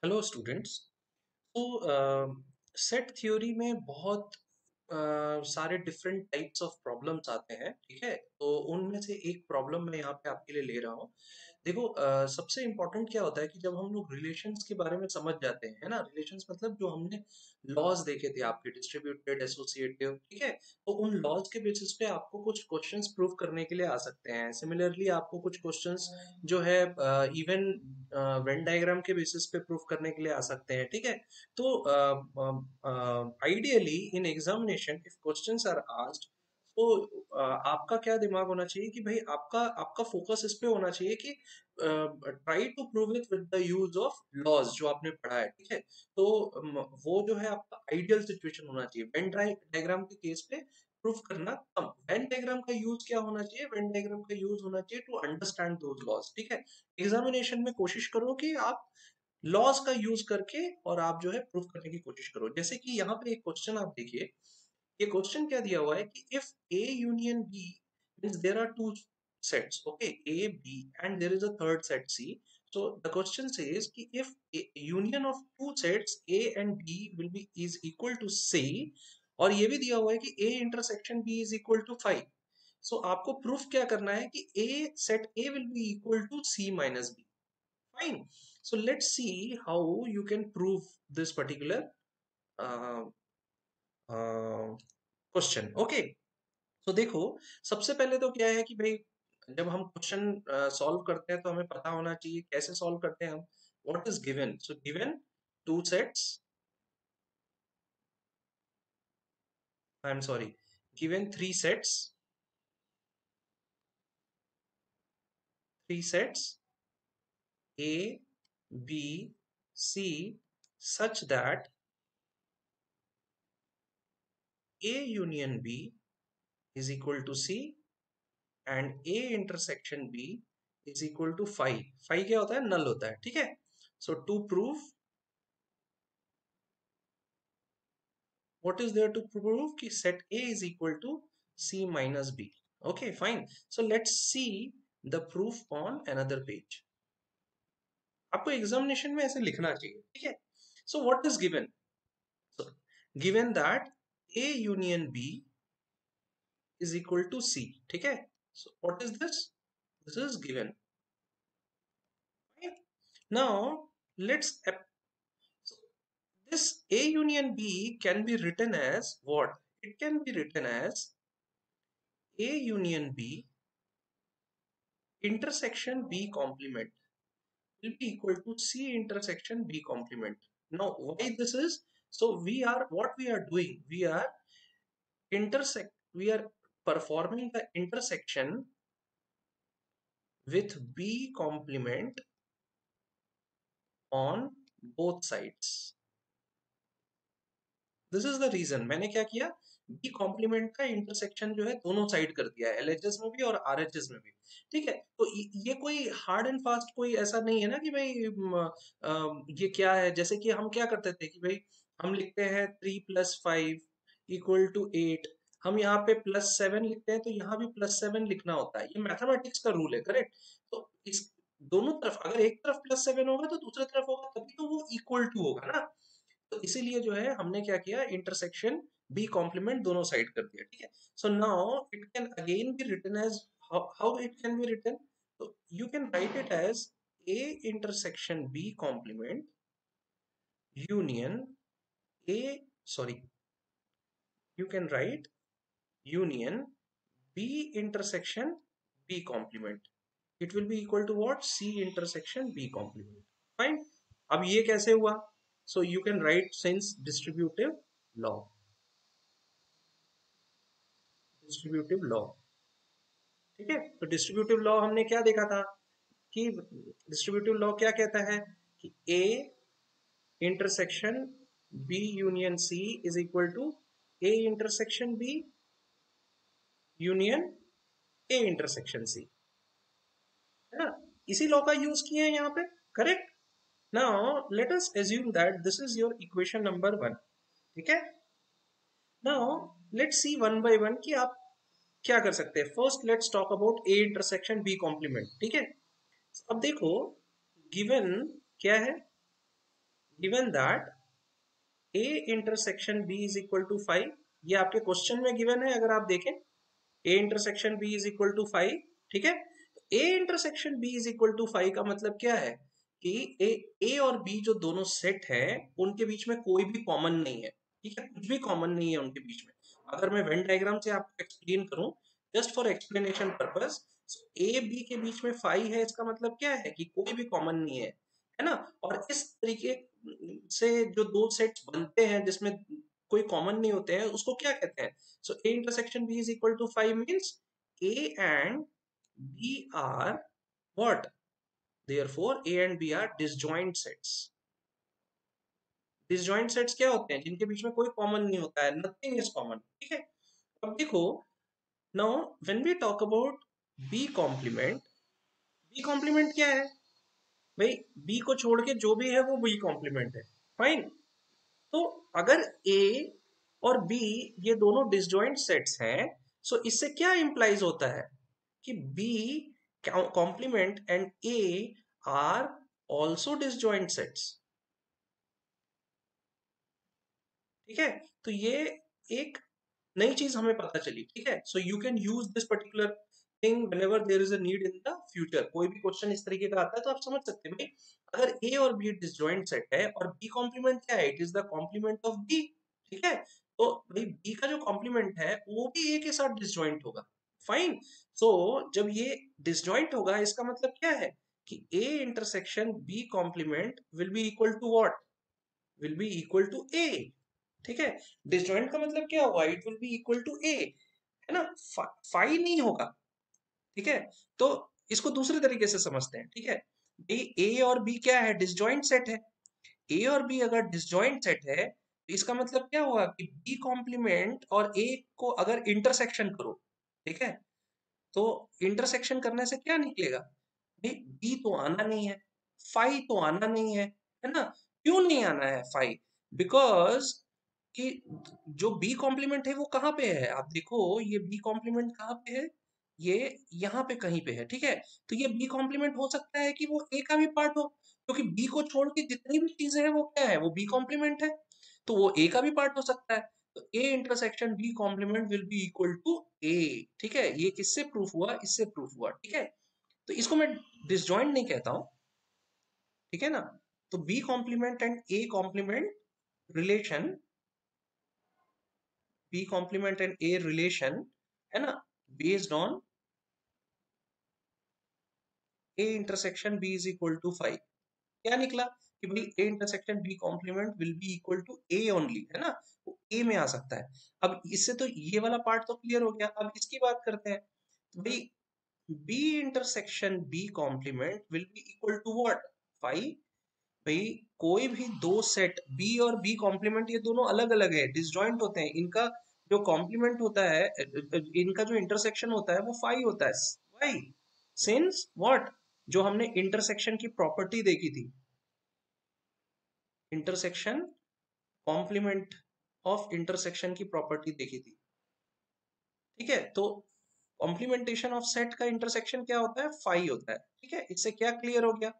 Hello students. तो set theory में बहुत सारे डिफरेंट टाइप्स ऑफ प्रॉब्लम्स आते हैं, ठीक है। तो उनमें से एक प्रॉब्लम मैं यहाँ पे आपके लिए ले रहा हूँ। देखो, सबसे इम्पोर्टेंट क्या होता है कि जब हम लोग रिलेशंस के बारे में समझ जाते हैं, है ना। रिलेशंस मतलब जो हमने लॉज देखे थे आपके, डिस्ट्रीब्यूटेड, एसोसिएटिव, ठीक है। तो उन लॉज के बेसिस पे आपको कुछ क्वेश्चंस प्रूव करने के लिए आ सकते हैं। सिमिलरली आपको कुछ क्वेश्चंस जो है इवन वेन डायग्राम के बेसिस पे प्रूव करने के लिए आ सकते हैं, ठीक है। तो ideally in examination if questions are asked, तो आपका क्या दिमाग होना चाहिए कि भाई आपका आपका फोकस इस पे होना चाहिए कि try to prove it with the use of laws जो आपने पढ़ा है, ठीक है। तो वो जो है आपका आइडियल सिचुएशन होना चाहिए। वेन डायग्राम के केस पे प्रूफ करना कम। वेन डायग्राम का यूज क्या होना चाहिए? वेन डायग्राम का यूज होना चाहिए टू अंडरस्टैंड दोज लॉज, ठीक है। एग्जामिनेशन में कोशिश करो कि आप लॉज का यूज करके और आप जो है प्रूफ करने की कोशिश करो। जैसे कि यहाँ पे एक क्वेश्चन आप देखिए, ये क्वेश्चन क्या दिया हुआ है कि if A union B means there are two sets, okay, A B and there is a third set C. so the question says कि if a union of two sets A and B will be is equal to C, और ये भी दिया हुआ है कि A intersection B is equal to 5। so आपको proof क्या करना है कि A set A will be equal to C minus B। Fine. So let's see how you can prove this particular uh, question. Okay, तो देखो, सबसे पहले तो क्या है कि भाई जब हम क्वेश्चन सॉल्व करते हैं तो हमें पता होना चाहिए कैसे सॉल्व करते हैं हम। What is given? So given two sets, I am sorry, given three sets A, B, C such that A union B is equal to C and A intersection B is equal to 5। 5 क्या होता है? नल होता है, ठीक है। So to prove, what is there to prove कि set A is equal to C minus B। okay, fine। so let's see the proof on another page। आपको examination में ऐसे लिखना चाहिए, ठीक है। so what is given? so given that A union B is equal to C, ठीक है। so what is this? This is given, right? Now let's so this A union B can be written as what? It can be written as A union B intersection B complement will be equal to C intersection B complement। Now why this is? So what we are doing, we are performing the intersection with B complement on both sides। This is the reason. मैंने क्या किया, B complement का intersection जो है दोनों side कर दिया है, एलएचएस में भी और आरएचएस में भी, ठीक है। तो ये कोई हार्ड एंड फास्ट कोई ऐसा नहीं है ना कि भाई ये क्या है। जैसे कि हम क्या करते थे कि भाई हम लिखते हैं 3+5 इक्वल टू 8, हम यहाँ पे +7 लिखते हैं तो यहाँ भी +7 लिखना होता है। ये मैथमेटिक्स का रूल है, करेक्ट। तो इस दोनों तरफ अगर एक तरफ +7 होगा तो दूसरी तरफ होगा, तभी तो वो इक्वल टू होगा ना। तो इसीलिए जो है हमने क्या किया, इंटरसेक्शन बी कॉम्प्लीमेंट दोनों साइड कर दिया, ठीक है। So now it can again be written as, how it can be written? तो you can write it as A intersection B complement union A, sorry, you can write union b intersection b complement। it will be equal to what? C intersection b complement। fine। अब ये कैसे हुआ? so you can write since distributive law, ठीक है। तो distributive law हमने क्या देखा था कि डिस्ट्रीब्यूटिव लॉ क्या कहता है कि A intersection B union C is equal to A intersection B union A intersection C, है ना। इसी लॉ का यूज किए हैं यहाँ पे, correct. Now let us assume that this is your equation number 1, ठीक है। Now let's see one by one कि आप क्या कर सकते हैं। First let's talk about A intersection B complement, ठीक है। अब देखो गिवन क्या है, given that A intersection B is equal to 5, ये आपके क्वेश्चन में गिवन है अगर आप देखें, A intersection B is equal to 5, ठीक है। A intersection B is equal to 5 का मतलब क्या है कि A और B जो दोनों सेट हैं उनके बीच में कोई भी कॉमन नहीं है, ठीक है, कुछ भी कॉमन नहीं है उनके बीच में। अगर मैं वेन डायग्राम से आपको एक्सप्लेन करूं, just for explanation purpose, A B के बीच में 5 है, इसका मतलब क्या है कि कोई भी कॉमन नहीं है ना। और इस तरीके से जो दो सेट्स बनते हैं जिसमें कोई कॉमन नहीं होते हैं उसको क्या कहते हैं? So A intersection B is equal to 5 means A and B are what? Therefore A and B are disjoint sets. Disjoint sets क्या होते हैं? जिनके बीच में कोई कॉमन नहीं होता है, nothing is common, ठीक है। अब देखो, now when we talk about B complement, B complement क्या है भाई? B को छोड़ के जो भी है वो B complement है, फाइन। तो अगर A और B ये दोनों डिसजॉइंट सेट्स हैं, सो इससे क्या इंप्लाइज होता है कि B complement and A are also disjoint sets, ठीक है। तो ये एक नई चीज हमें पता चली, ठीक है। So you can use this particular thing whenever there is a need in the future. कोई भी क्वेश्चन इस तरीके का आता है तो आप समझ सकते हैं भाई, अगर ए और बी डिसजॉइंट सेट है और बी कॉम्प्लीमेंट क्या है, it is the complement of B, ठीक है। तो भाई बी का जो कॉम्प्लीमेंट है वो भी ए के साथ डिसजॉइंट होगा, फाइन। सो जब ये डिसजॉइंट होगा इसका मतलब क्या है कि A intersection B complement will be equal to what? Will be equal to A, ठीक है। डिसजॉइंट का मतलब क्या हुआ? It will be equal to A, है ना। फाई नहीं होगा, ठीक है। तो इसको दूसरे तरीके से समझते हैं, ठीक है। ए और बी क्या है? डिसजॉइंट सेट है। ए और बी अगर डिसजॉइंट सेट है तो इसका मतलब क्या हुआ कि बी कॉम्प्लीमेंट और ए को अगर इंटरसेक्शन करो, ठीक है, तो इंटरसेक्शन करने से क्या निकलेगा भाई? बी तो आना नहीं है, फाई तो आना नहीं है ना। क्यों नहीं आना है फाई? बिकॉज कि जो बी कॉम्प्लीमेंट है वो कहाँ पे है? आप देखो ये बी कॉम्प्लीमेंट कहाँ पे है, ये यहाँ पे कहीं पे है, ठीक है। तो ये बी कॉम्प्लीमेंट हो सकता है कि वो ए का भी पार्ट हो, क्योंकि बी को छोड़ के जितनी भी चीजें हैं वो क्या है? वो बी कॉम्प्लीमेंट है, तो वो ए का भी पार्ट हो सकता है। तो A intersection B complement will be equal to A, ठीक है। ये किससे प्रूफ हुआ? इससे प्रूफ हुआ, ठीक है। तो इसको मैं डिसजॉइंट नहीं कहता हूं, ठीक है ना। तो B complement and A complement relation, B complement and A relation, है ना, based on A intersection B is equal to 5। क्या निकला कि भाई A intersection B complement will be equal to A only, है ना। वो ए में आ सकता है। अब इससे तो ये वाला पार्ट तो क्लियर हो गया, अब इसकी बात करते हैं। तो भाई B intersection B complement will be equal to what? 5। भाई कोई भी दो सेट बी और बी कॉम्प्लीमेंट ये दोनों अलग अलग है, डिसजॉइंट होते हैं, इनका जो कॉम्प्लीमेंट होता है, इनका जो इंटरसेक्शन होता है वो 5 होता है। वाई? Since what? जो हमने इंटरसेक्शन की प्रॉपर्टी देखी थी, इंटरसेक्शन कॉम्प्लीमेंट ऑफ इंटरसेक्शन की प्रॉपर्टी देखी थी, ठीक है। तो कॉम्प्लीमेंटेशन ऑफ सेट का इंटरसेक्शन क्या होता है? 5 होता है, ठीक है। इससे क्या क्लियर हो गया?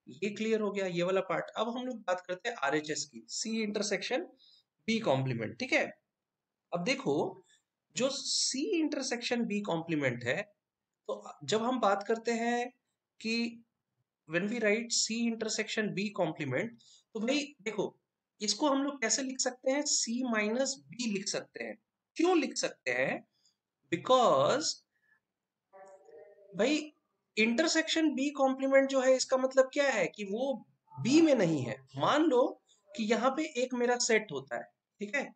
ये क्लियर हो गया ये वाला पार्ट। अब हम लोग बात करते हैं आरएचएस की, सी इंटरसेक्शन बी कॉम्प्लीमेंट, ठीक है। अब देखो, जो सी इंटरसेक्शन बी कॉम्प्लीमेंट है, तो जब हम बात करते हैं कि when we write C intersection B complement, तो भाई देखो, इसको हम लोग कैसे लिख सकते हैं? सी माइनस बी लिख सकते हैं। क्यों लिख सकते हैं? बिकॉज भाई इंटरसेक्शन बी कॉम्प्लीमेंट जो है इसका मतलब क्या है कि वो बी में नहीं है। मान लो कि यहाँ पे एक मेरा सेट होता है, ठीक है।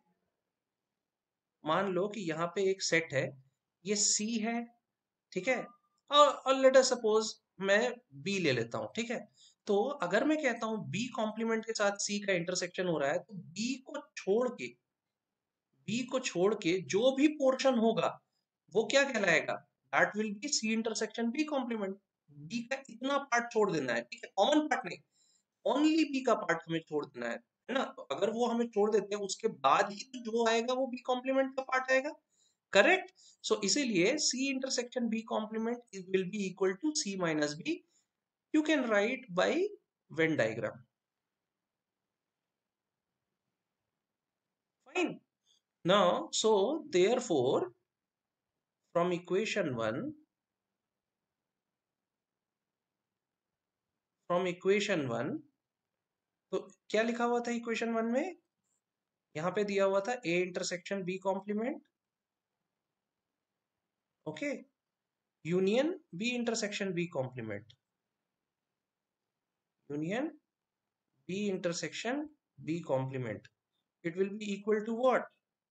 मान लो कि यहाँ पे एक सेट है, ये सी है, ठीक है। और लेट अस सपोज मैं बी ले लेता हूँ, ठीक है। तो अगर मैं कहता हूँ बी कॉम्प्लीमेंट के साथ सी का इंटरसेक्शन हो रहा है, तो बी को छोड़ के जो भी पोर्शन होगा वो क्या कहलाएगा? That will be C intersection B complement. B का इतना पार्ट छोड़ देना है, ठीक है, कॉमन पार्ट नहीं, ओनली बी का पार्ट हमें छोड़ देना है ना। तो अगर वो हमें छोड़ देते हैं उसके बाद ही तो जो आएगा वो बी कॉम्प्लीमेंट का पार्ट आएगा, करेक्ट। सो इसीलिए C intersection B complement will be equal to C minus B. You can write by Venn diagram, Fine. Now, so therefore, from equation 1, तो क्या लिखा हुआ था इक्वेशन 1 में? यहाँ पे दिया हुआ था A intersection B complement, okay, union B intersection B complement, union B intersection B complement, it will be equal to what?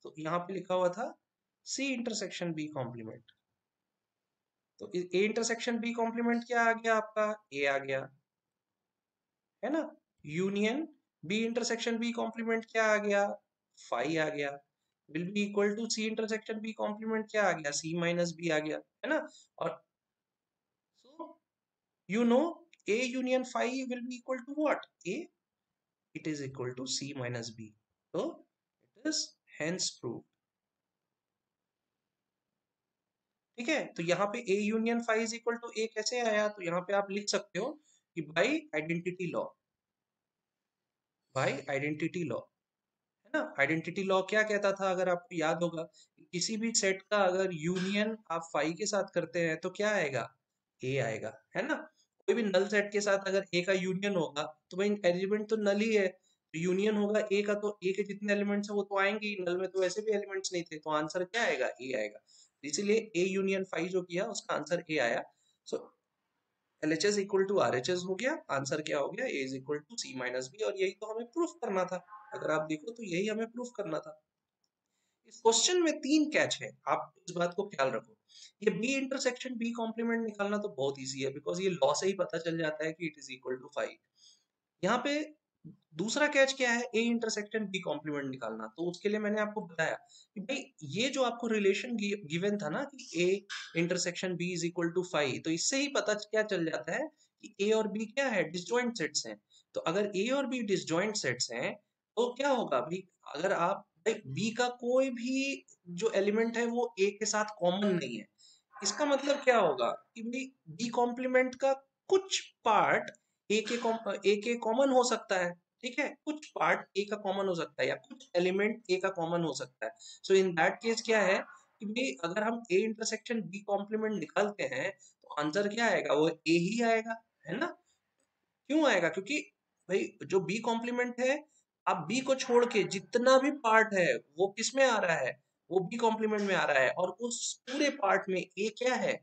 तो यहाँ पे लिखा हुआ था C इंटरसेक्शन B कॉम्प्लीमेंट। तो A इंटरसेक्शन B कॉम्प्लीमेंट क्या आ गया आपका? A आ गया, है ना? Union B intersection B complement क्या आ गया? फाई आ गया, will be equal to C intersection B complement क्या आ गया? C माइनस B आ गया, है ना? और so you know A union phi will be equal to what? A, it is equal to C minus B. So it is hence proved. ठीक है, तो यहाँ पे A union phi is equal to A कैसे आया? तो यहाँ पे आप लिख सकते हो कि by identity law, by identity law, है ना? आइडेंटिटी लॉ क्या कहता था, अगर आपको याद होगा, किसी भी सेट का अगर यूनियन आप फाई के साथ करते हैं तो क्या आएगा? ए आएगा, है ना? कोई भी नल सेट के साथ अगर ए का यूनियन होगा तो भाई एलिमेंट तो नल ही है, तो यूनियन होगा ए का, तो ए के जितने एलिमेंट्स है वो तो आएंगे ही, नल में तो वैसे भी एलिमेंट्स नहीं थे, तो आंसर क्या आएगा? ए आएगा। इसीलिए ए यूनियन फाई जो किया उसका आंसर ए आया। So LHS equal to RHS हो गया, आंसर क्या हो गया? A is equal to C minus B, और यही तो हमें प्रूफ करना था। अगर आप देखो तो यही हमें प्रूफ करना था। इस क्वेश्चन में 3 कैच है, आप इस बात को ख्याल रखो। ये बी इंटरसेक्शन बी कॉम्प्लीमेंट निकालना तो बहुत इजी है, बिकॉज ये लॉ से ही पता चल जाता है कि इट इज इक्वल टू 5। यहाँ पे दूसरा कैच क्या है? ए इंटरसेक्शन बी कॉम्प्लीमेंट निकालना। तो उसके लिए मैंने आपको बताया कि भाई ये जो आपको रिलेशन गिवन था ना कि A intersection B is equal to 5, तो इससे ही पता क्या चल जाता है कि ए और बी क्या है? डिसजॉइंट सेट्स हैं। तो अगर ए और बी डिसजॉइंट सेट्स हैं तो क्या होगा भाई? अगर आप भाई बी का कोई भी जो एलिमेंट है वो ए के साथ कॉमन नहीं है, इसका मतलब क्या होगा कि भाई बी कॉम्प्लीमेंट का कुछ पार्ट ए के कॉमन हो सकता है। ठीक है, कुछ पार्ट ए का कॉमन हो सकता है या कुछ एलिमेंट ए का कॉमन हो सकता है। सो इन दैट केस क्या है कि भाई अगर हम ए इंटरसेक्शन बी कॉम्प्लीमेंट निकालते हैं तो आंसर क्या आएगा? वो ए ही आएगा, है ना? क्यों आएगा? क्योंकि भाई जो बी कॉम्प्लीमेंट है, आप बी को छोड़ के जितना भी पार्ट है वो किस में आ रहा है? वो बी कॉम्प्लीमेंट में आ रहा है, और उस पूरे पार्ट में ए क्या है?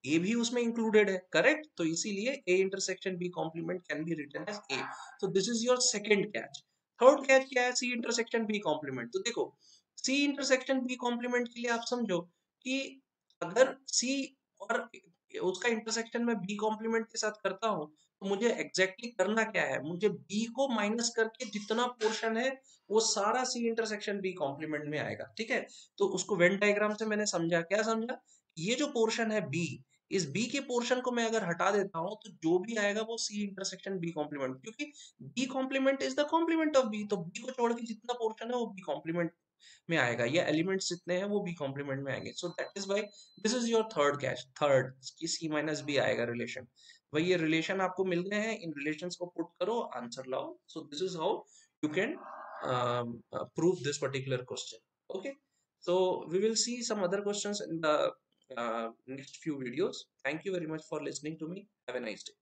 ए भी उसमें इंक्लूडेड है, करेक्ट? तो इसीलिए A intersection B complement can be written as A. तो this is your second catch. Third catch क्या है? C intersection B complement. तो देखो, सी इंटरसेक्शन बी कॉम्प्लीमेंट के लिए आप समझो कि अगर सी और उसका इंटरसेक्शन में बी कॉम्प्लीमेंट के साथ करता हूँ, तो मुझे एग्जैक्टली करना क्या है? मुझे बी को माइनस करके जितना पोर्शन है वो सारा सी इंटरसेक्शन बी कॉम्प्लीमेंट में आएगा। ठीक है, तो उसको वेन डायग्राम से मैंने समझा, क्या समझा? ये जो पोर्शन है बी, इस बी के पोर्शन को मैं अगर हटा देता हूं तो जो भी आएगा वो सी इंटरसेक्शन बी कॉम्प्लीमेंट, क्योंकि B complement is the complement of B, तो बी को छोड़ के जितना पोर्शन है वो बी कॉम्प्लीमेंट में आएगा, या एलिमेंट्स जितने हैं वो बी कॉम्प्लीमेंट में आएंगे। So that is why this is your third catch, third कि सी माइनस बी आएगा रिलेशन। भाई ये रिलेशन आपको मिल गए हैं, इन रिलेशंस को पुट करो, आंसर लाओ। So this is how you can prove this particular question. Okay, so we will see some other questions in the next few videos. Thank you very much for listening to me. Have a nice day.